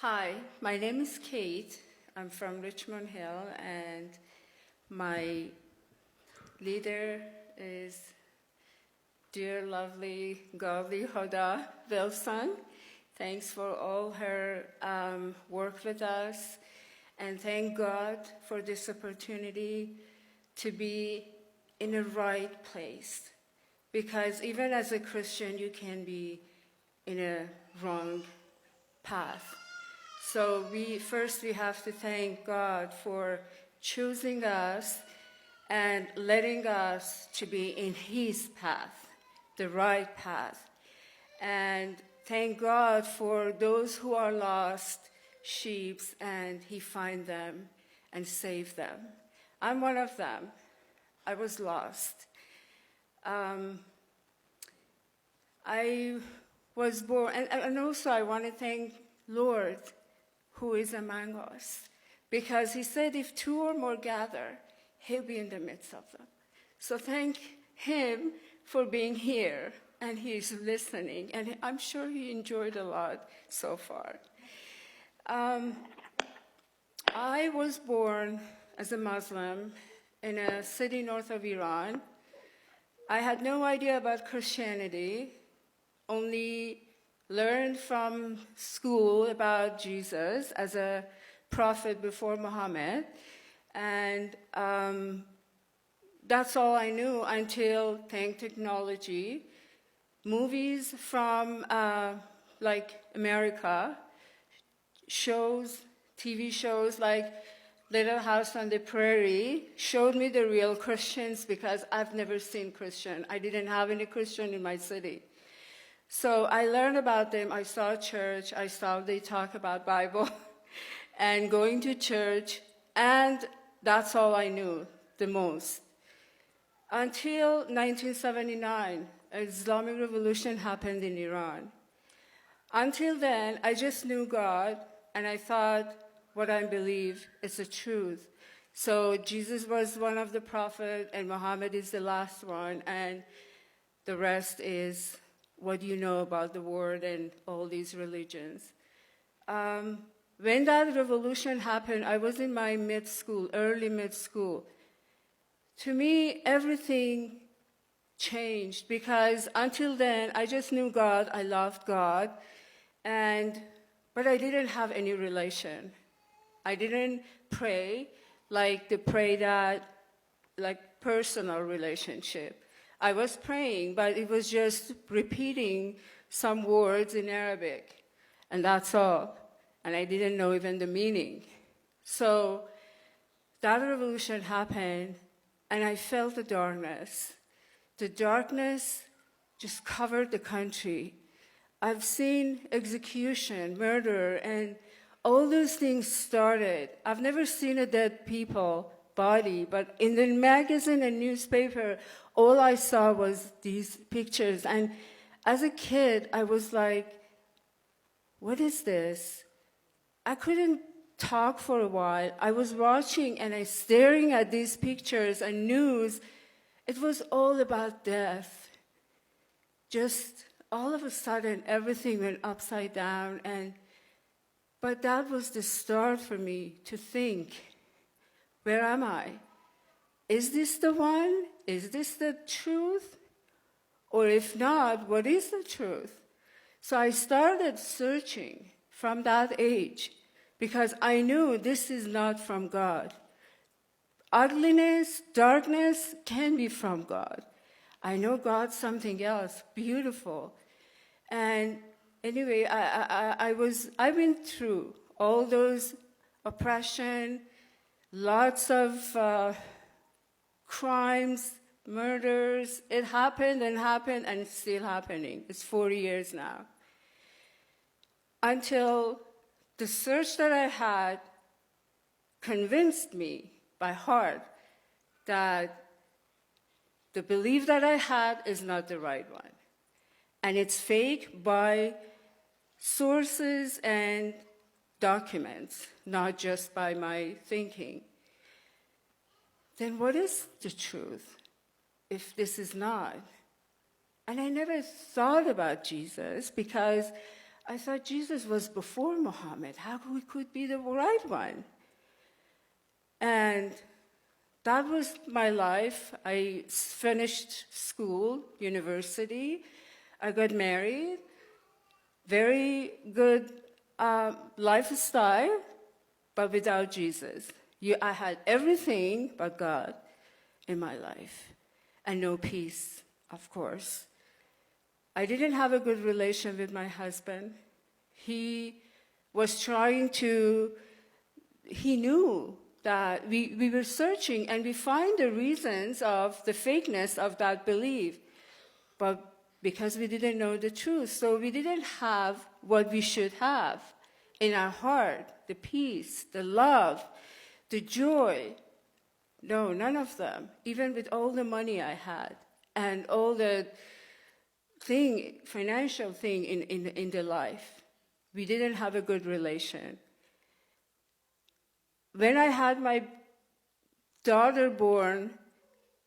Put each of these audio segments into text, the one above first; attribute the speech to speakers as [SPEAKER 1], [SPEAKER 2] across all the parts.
[SPEAKER 1] Hi, my name is Kate. I'm from Richmond Hill, and my leader is dear, lovely, godly Hoda Wilson. Thanks for all her work with us, and thank God for this opportunity to be in the right place. Because even as a Christian, you can be in a wrong path. So we have to thank God for choosing us and letting us to be in His path, the right path. And thank God for those who are lost sheep, and He find them and save them. I'm one of them. I was lost. I was born, and also I want to thank Lord who is among us, because He said if two or more gather, He'll be in the midst of them. So thank Him for being here, and He is listening, and I'm sure He enjoyed a lot so far. I was born as a Muslim in a city north of Iran. I had no idea about Christianity, only learned from school about Jesus as a prophet before Muhammad. And that's all I knew until, thank technology, movies from like America, shows, TV shows like Little House on the Prairie showed me the real Christians, because I've never seen Christian. I didn't have any Christian in my city. So I learned about them. I saw church. I saw they talk about Bible and going to church. And that's all I knew the most. Until 1979, Islamic Revolution happened in Iran. Until then, I just knew God, and I thought what I believe is the truth. So Jesus was one of the prophets, and Muhammad is the last one, and the rest is what you know about the world and all these religions. When that revolution happened, I was in my early mid-school. To me, everything changed, because until then, I just knew God, I loved God, but I didn't have any relation. I didn't pray like personal relationship. I was praying, but it was just repeating some words in Arabic, and that's all. And I didn't know even the meaning. So that revolution happened, and I felt the darkness. The darkness just covered the country. I've seen execution, murder, and all those things started. I've never seen a dead body, but in the magazine and newspaper, all I saw was these pictures. And as a kid, I was like, what is this? I couldn't talk for a while. I was watching and I was staring at these pictures and news. It was all about death. Just all of a sudden, everything went upside down. But that was the start for me to think, where am I? Is this the one? Is this the truth? Or if not, what is the truth? So I started searching from that age, because I knew this is not from God. Ugliness, darkness can be from God. I know God's something else, beautiful. And anyway, I went through all those oppression, lots of crimes, murders. It happened and happened, and it's still happening. It's 40 years now. Until the search that I had convinced me by heart that the belief that I had is not the right one. And it's fake by sources and documents, not just by my thinking. Then what is the truth if this is not? And I never thought about Jesus, because I thought Jesus was before Muhammad. How he could be the right one? And that was my life. I finished school, university. I got married. Very good lifestyle, but without Jesus. I had everything but God in my life, and no peace, of course. I didn't have a good relation with my husband. He was trying to, he knew that we were searching, and we find the reasons of the fakeness of that belief. But because we didn't know the truth, so we didn't have what we should have in our heart, the peace, the love, the joy. No, none of them, even with all the money I had and all the financial thing in the life. We didn't have a good relation. When I had my daughter born,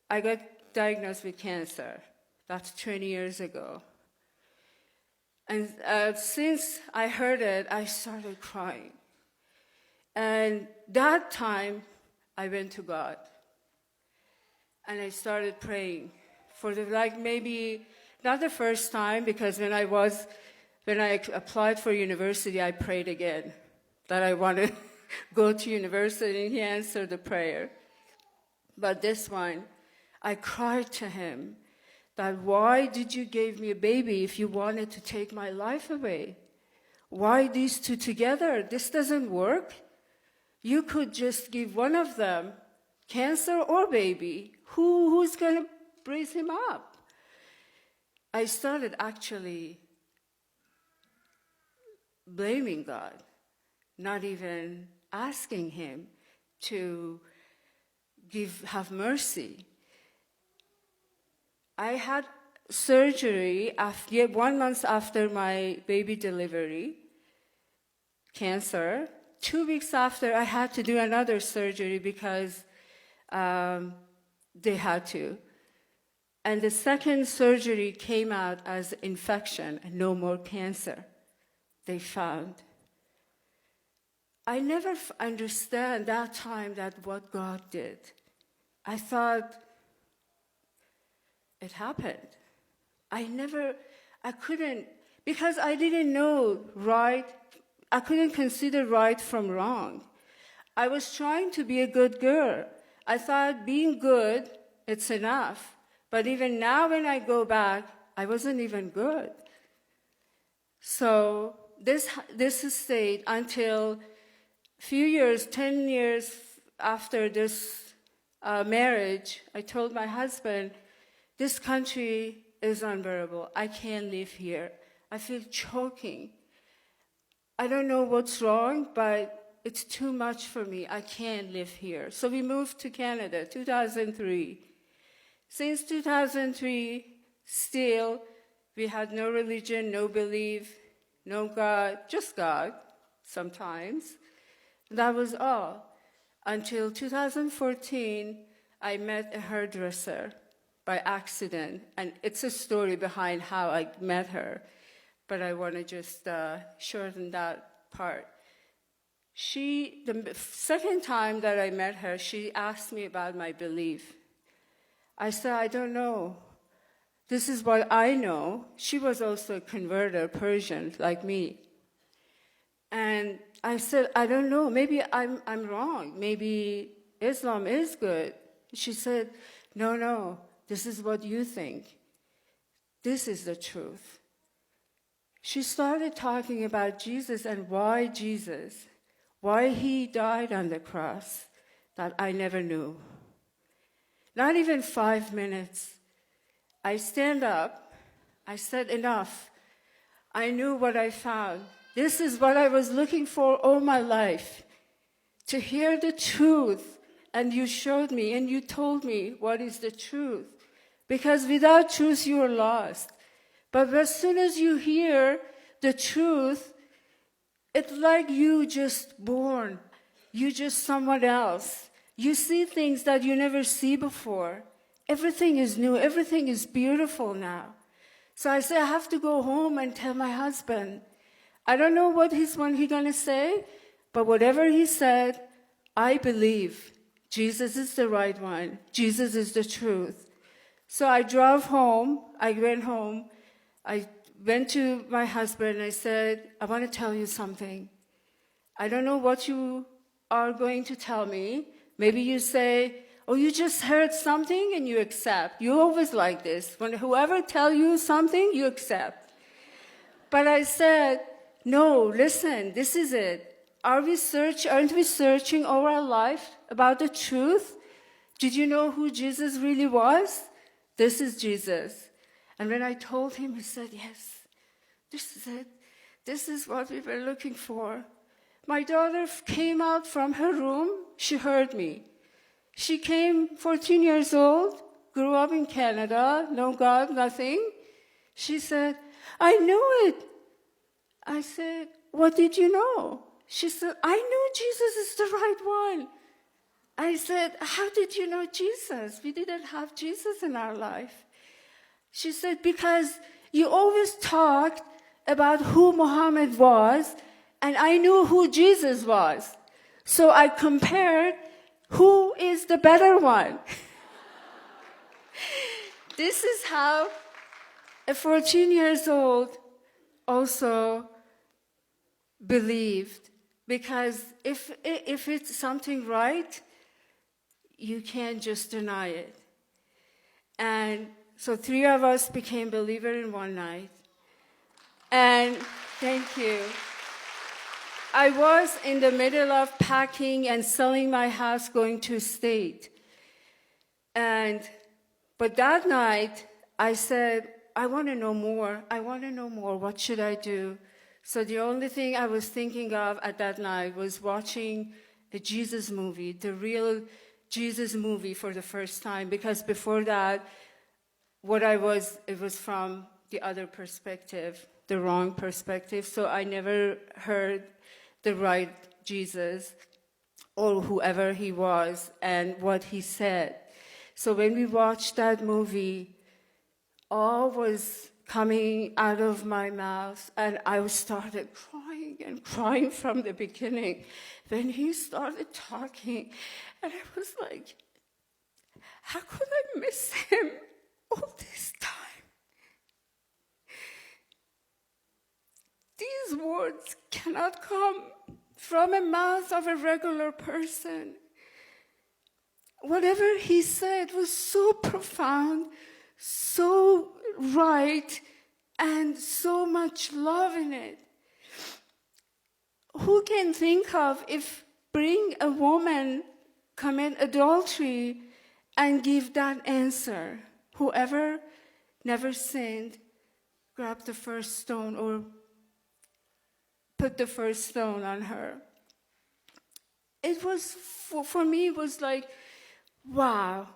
[SPEAKER 1] I got diagnosed with cancer. That's 20 years ago. And since I heard it, I started crying. And that time, I went to God. And I started praying for maybe, not the first time, because when I applied for university, I prayed again that I want to go to university, and he answered the prayer. But this one, I cried to him that why did you give me a baby if you wanted to take my life away? Why these two together? This doesn't work. You could just give one of them cancer or baby. Who's going to raise him up? I started actually blaming God, not even asking him to have mercy. I had surgery 1 month after my baby delivery, cancer. 2 weeks after, I had to do another surgery because they had to. And the second surgery came out as infection and no more cancer, they found. I never understand that time that what God did. I thought, it happened. I couldn't, because I didn't know right, I couldn't consider right from wrong. I was trying to be a good girl. I thought being good, it's enough. But even now when I go back, I wasn't even good. So this stayed until few years, 10 years after this marriage, I told my husband, this country is unbearable. I can't live here. I feel choking. I don't know what's wrong, but it's too much for me. I can't live here. So we moved to Canada, 2003. Since 2003, still, we had no religion, no belief, no God, just God, sometimes. That was all. Until 2014, I met a hairdresser by accident, and it's a story behind how I met her, but I want to just shorten that part. The second time that I met her, she asked me about my belief. I said, I don't know. This is what I know. She was also a converter, Persian, like me. And I said, I don't know, maybe I'm wrong. Maybe Islam is good. She said, no, this is what you think. This is the truth. She started talking about Jesus and why Jesus, why he died on the cross, that I never knew. Not even 5 minutes. I stand up. I said, enough. I knew what I found. This is what I was looking for all my life, to hear the truth. And you showed me and you told me what is the truth. Because without truth, you are lost. But as soon as you hear the truth, it's like you just born. You just someone else. You see things that you never see before. Everything is new. Everything is beautiful now. So I said, I have to go home and tell my husband. I don't know what he's going to say, but whatever he said, I believe Jesus is the right one. Jesus is the truth. So I drove home. I went home. I went to my husband and I said, I want to tell you something. I don't know what you are going to tell me. Maybe you say, oh, you just heard something and you accept. You always like this. When whoever tell you something, you accept. But I said, no, listen, this is it. Aren't we searching all our life about the truth? Did you know who Jesus really was? This is Jesus. And when I told him, he said, yes, this is it. This is what we were looking for. My daughter came out from her room. She heard me. She came 14 years old, grew up in Canada, no God, nothing. She said, I knew it. I said, what did you know? She said, I knew Jesus is the right one. I said, how did you know Jesus? We didn't have Jesus in our life. She said, because you always talked about who Muhammad was, and I knew who Jesus was. So I compared who is the better one. This is how a 14 years old also believed. Because if it's something right, you can't just deny it. And so 3 of us became believers in one night. And thank you. I was in the middle of packing and selling my house, going to state. But that night, I said, I want to know more. I want to know more. What should I do? So the only thing I was thinking of at that night was watching a Jesus movie, the real Jesus movie for the first time, because before that, it was from the other perspective, the wrong perspective. So I never heard the right Jesus or whoever he was and what he said. So when we watched that movie, all was coming out of my mouth, and I started crying and crying from the beginning. Then he started talking, and I was like, how could I miss him all this time? These words cannot come from a mouth of a regular person. Whatever he said was so profound, so right, and so much love in it. Who can think of if bring a woman commit adultery and give that answer? Whoever never sinned, grab the first stone or put the first stone on her. It was, for me, it was like, wow,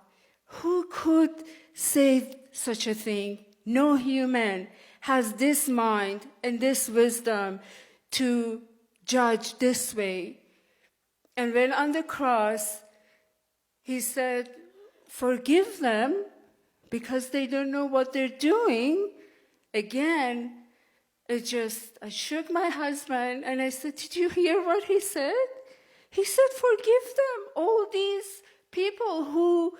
[SPEAKER 1] who could say such a thing? No human has this mind and this wisdom to judge this way. And when on the cross, he said, forgive them because they don't know what they're doing. Again, I shook my husband and I said, did you hear what he said? He said, forgive them, all these people who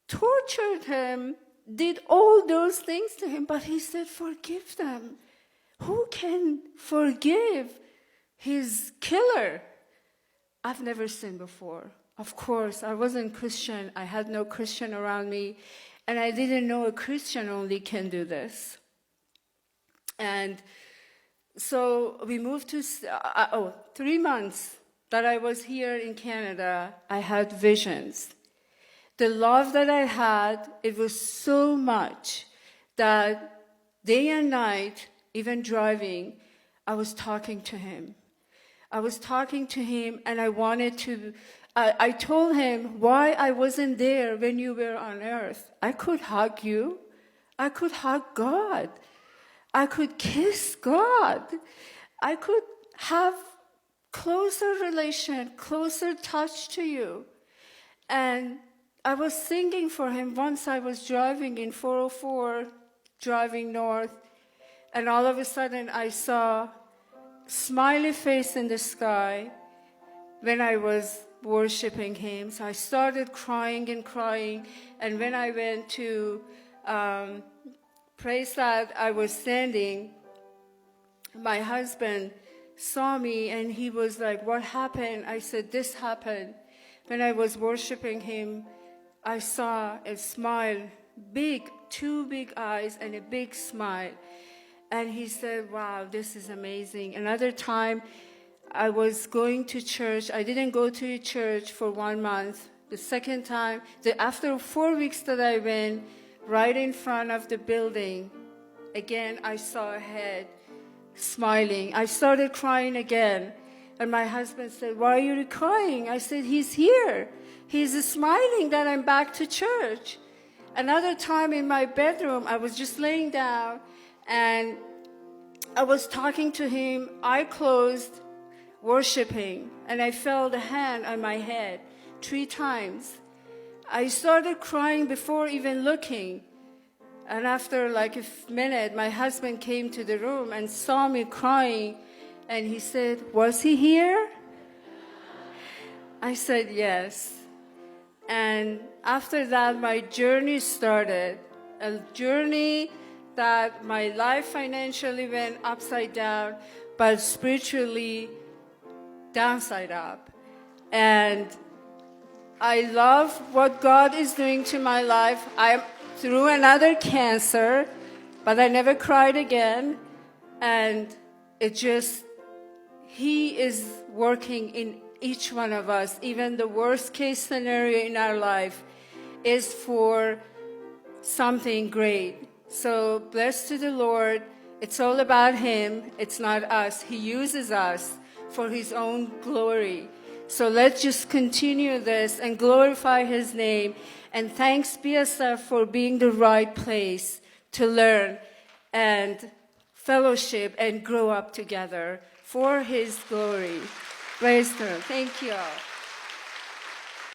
[SPEAKER 1] tortured him, did all those things to him, but he said, forgive them. Who can forgive his killer? I've never sinned before. Of course, I wasn't Christian. I had no Christian around me, and I didn't know a Christian only can do this. And so we moved to, 3 months that I was here in Canada, I had visions. The love that I had, it was so much that day and night, even driving, I was talking to him. I was talking to him, and I told him why I wasn't there when you were on earth. I could hug you. I could hug God. I could kiss God. I could have closer relation, closer touch to you. And I was singing for him. Once I was driving in 404, driving north, and all of a sudden I saw smiley face in the sky when I was worshiping him. So I started crying and crying. And when I went to praise that I was standing, my husband saw me and he was like, "What happened?" I said, "This happened. When I was worshiping him, I saw a smile, big, two big eyes and a big smile." And he said, "Wow, this is amazing." Another time, I was going to church. I didn't go to church for 1 month. The second time, after 4 weeks that I went, right in front of the building, again, I saw a head smiling. I started crying again. And my husband said, "Why are you crying?" I said, "He's here. He's smiling that I'm back to church." Another time in my bedroom, I was just laying down and I was talking to him, eye closed, worshiping, and I felt a hand on my head 3 times. I started crying before even looking. And after like a minute, my husband came to the room and saw me crying, and he said, "Was he here?" I said, "Yes." And after that, my journey started, a journey that my life financially went upside down, but spiritually downside up. And I love what God is doing to my life. I'm through another cancer, but I never cried again. And He is working in each one of us. Even the worst case scenario in our life is for something great. So blessed to the Lord. It's all about Him. It's not us. He uses us for His own glory. So let's just continue this and glorify His name. And thanks BSF for being the right place to learn and fellowship and grow up together for His glory. Praise God. Thank you all.